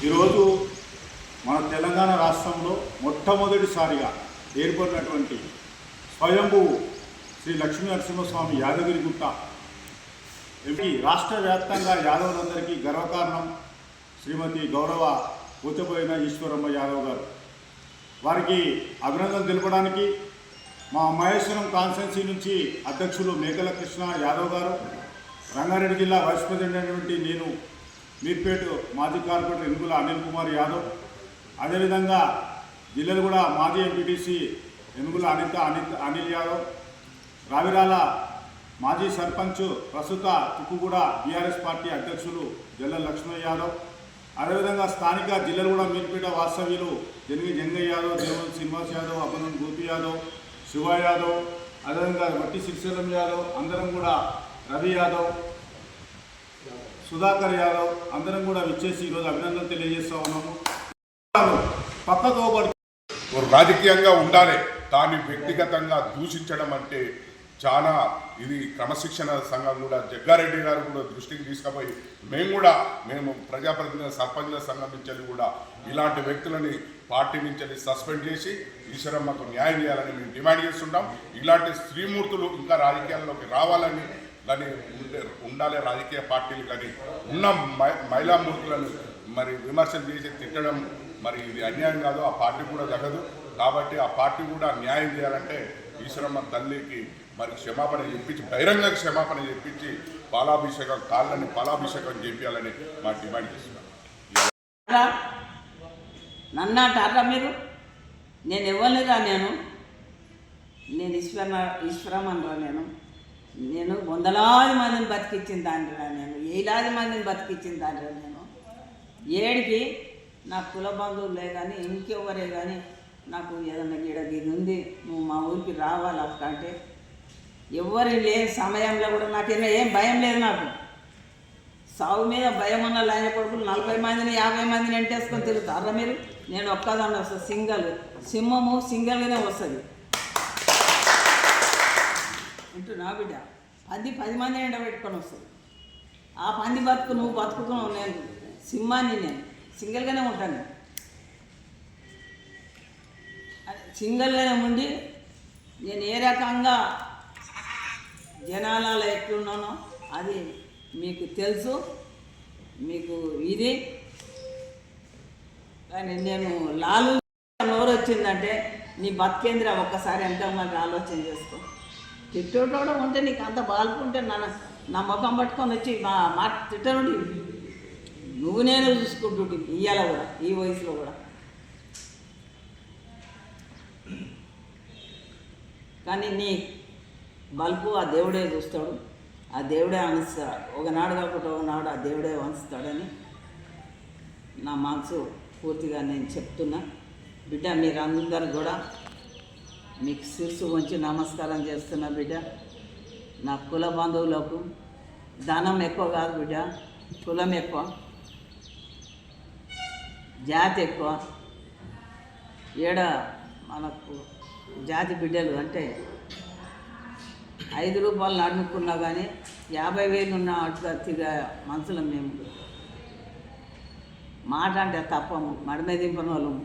ఈరోజు మన తెలంగాణ రాష్ట్రంలో మొట్టమొదటిసారిగా ఏర్పడినటువంటి స్వయంభూ శ్రీ లక్ష్మీ నరసింహస్వామి యాదగిరిగుట్ట రాష్ట్ర వ్యాప్తంగా యాదవులందరికీ గర్వకారణం శ్రీమతి గౌరవ పూచబోయిన ఈశ్వరమ్మ యాదవ్ గారు. వారికి అభినందన తెలపడానికి మా మహేశ్వరం కాన్స్టిట్యున్సీ నుంచి అధ్యక్షులు మేకల కృష్ణ యాదవ్ గారు, రంగారెడ్డి జిల్లా వైస్ ప్రెసిడెంట్ అయినటువంటి నేను, మీర్పేట మాజీ కార్పొరేటర్ ఎనుగుల అనిల్ కుమార్ యాదవ్, అదేవిధంగా జిల్లాలో కూడా మాజీ ఎంపీటీసీ ఎనుగుల అనిల్ యాదవ్, రావిరాల మాజీ సర్పంచ్ ప్రస్తుత తుక్కుగూడ బీఆర్ఎస్ పార్టీ అధ్యక్షులు జల్లెల లక్ష్మణ్ యాదవ్, అదేవిధంగా స్థానిక జిల్లాలో కూడా మీర్పేట వాస్తవ్యులు జనగి జంగయ్య యాదవ్, దేవుని శ్రీనివాస్ యాదవ్, అభినందన్ గోపి యాదవ్, శివ యాదవ్, అదేవిధంగా వట్టి శ్రీశైలం యాదవ్, అందరం కూడా రవి యాదవ్, సుధాకర్ యాదవ్ అందరం కూడా విచ్చేసి ఈరోజు అభినందనలు తెలియజేస్తూ ఉన్నాము. పక్కతో రాజకీయంగా ఉండాలి, దాన్ని వ్యక్తిగతంగా దూషించడం అంటే చాలా ఇది క్రమశిక్షణ సంఘం కూడా జగ్గారెడ్డి గారు కూడా దృష్టికి తీసుకుపోయి మేము ప్రజాప్రతినిధుల సర్పంచుల సంఘం నుంచి కూడా ఇలాంటి వ్యక్తులని పార్టీ నుంచి సస్పెండ్ చేసి ఈశ్వరమ్మకు న్యాయం చేయాలని మేము డిమాండ్ చేస్తుంటాం. ఇలాంటి స్త్రీమూర్తులు ఇంకా రాజకీయాల్లోకి రావాలని కానీ ఉండాలి. రాజకీయ పార్టీలు కానీ ఉన్న మహిళామూర్తులను మరి విమర్శలు చేసి తిట్టడం మరి ఇది అన్యాయం కాదు, ఆ పార్టీ కూడా జరగదు. కాబట్టి ఆ పార్టీ కూడా న్యాయం చేయాలంటే ఈశ్వరమ్మ తల్లికి మరి క్షమాపణ చెప్పించి, బహిరంగ క్షమాపణ చెప్పించి కాళ్ళని పాలాభిషేకం చేపించాలని మా డిమాండ్ చేస్తున్నాం. నన్ను అంటారా మీరు? నేను ఇవ్వలేదా? నేను ఈశ్వరమ్మరా? నేను వందలాది మందిని బతికించిన దాంట్లో, నేను వేలాది మందిని బతికించిన దాంట్లో, నేను ఏడికి నా కుల బంధువులే కానీ ఇంకెవరే కానీ నాకు ఏదన్నా గిడగిది ఉంది, నువ్వు మా ఊరికి రావాలి అంటే ఎవరు లేని సమయంలో కూడా నాకేమో ఏం భయం లేదు. నాకు సాగు మీద భయం ఉన్న లైన కొడుకులు 40 మందిని 50 మందిని ఎంటేసుకొని తిరుగుతారా మీరు? నేను ఒక్కదాన్ని వస్తుంది, సింహము సింగల్గానే వస్తుంది. నా బిడ్డ 10 మందిని ఎండబెట్టుకొని వస్తుంది. ఆ పంది బతుకు నువ్వు బతుకుతున్నావు, నేను సింహాన్ని, నేను సింగిల్గానే ఉంటాను. సింగిల్గానే ఉండి నేను ఏ రకంగా జనాలలో ఎట్లున్నానో అది మీకు తెలుసు. మీకు ఇది కానీ నేను లాలు నోరు వచ్చిందంటే నీ బతికేంద్ర ఒక్కసారి ఎంతమంది ఆలోచన చేసుకో. తిట్టోటోడ ఉంటే నీకు అంత బాలుకుంటే నా ముఖం పట్టుకొని వచ్చి మాట తిట్టనుండి నువ్వు నేను చూసుకుంటుంటే ఇయ్యాల కూడా ఈ వయసులో కూడా. కానీ నీ బల్పు ఆ దేవుడే చూస్తాడు, ఆ దేవుడే అనుస్తాడు. ఒకనాడు కాకుండా ఒకనాడు ఆ దేవుడే వంచుతాడని నా మనసు పూర్తిగా నేను చెప్తున్నా. బిడ్డ మీరందరూ కూడా మీకు శిరసు వంచి నమస్కారం చేస్తున్నా. బిడ్డ నా కుల బంధువులకు ధనం ఎక్కువ కాదు బిడ్డ, కులం ఎక్కువ, జాతి ఎక్కువ. మనకు జాతి బిడ్డలు అంటే 5 రూపాయలు అడుక్కున్నా కానీ 50,000 ఉన్న అటుగా తిరిగా మనుషులం మేము. మాట అంటే తప్పము, మడిమే దింపని వాళ్ళము.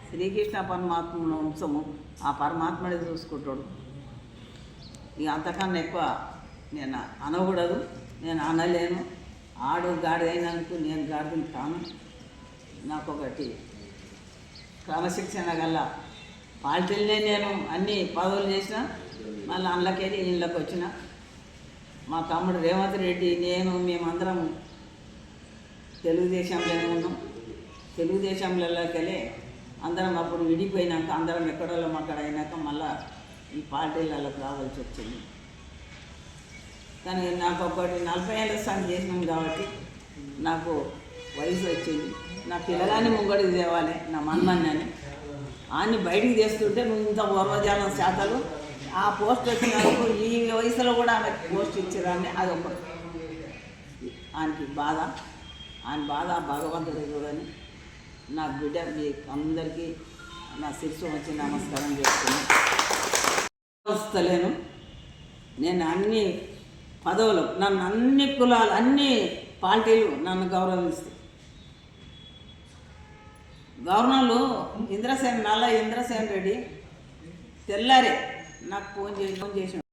శ్రీకృష్ణ పరమాత్మను వంశము, ఆ పరమాత్మనే చూసుకుంటాడు. ఇక అంతకన్నా ఎక్కువ నేను అనకూడదు, నేను అనలేను. ఆడు గాడి అయినందుకు నేను గాడిదని కాను. నాకు ఒకటి క్రమశిక్షణ గల పార్టీలనే నేను అన్ని పదవులు చేసిన, మళ్ళీ అందులోకెళ్ళి ఇళ్ళకి వచ్చిన. మా తమ్ముడు రేవంత్ రెడ్డి, నేను, మేమందరం తెలుగుదేశంలోనే ఉన్నాం. తెలుగుదేశంలోకి వెళ్ళి అందరం అప్పుడు విడిపోయినాక అందరం ఎక్కడో అక్కడ అయినాక మళ్ళీ ఈ పార్టీలకు రావాల్సి వచ్చింది. కానీ నాకు ఒకటి 40 ఏళ్ళ స్థానం చేసినాం కాబట్టి నాకు వయసు వచ్చింది. నా పిల్లగాని ముంగడికి తేవాలి, నా మన్మన్నని ఆన్ని బయటికి తెస్తుంటే నువ్వు ఇంత పూర్వజాలం శాతాలు ఆ పోస్ట్ వచ్చినందుకు ఈ వయసులో కూడా ఆమెకు పోస్ట్ ఇచ్చారని అది ఒకటి ఆయనకి బాధ. ఆయన బాధ భగవంతుడు చూడని నా బిడ్డ మీ అందరికీ నా శిరస్సు వచ్చి నమస్కారం చేస్తున్నాను. వస్తలేను నేను అన్ని పదవులు, నన్ను అన్ని కులాలు అన్ని పార్టీలు నన్ను గౌరవిస్తాయి. గవర్నర్లు ఇంద్రసేన్ రెడ్డి తెల్లారే నాకు ఫోన్ చేసి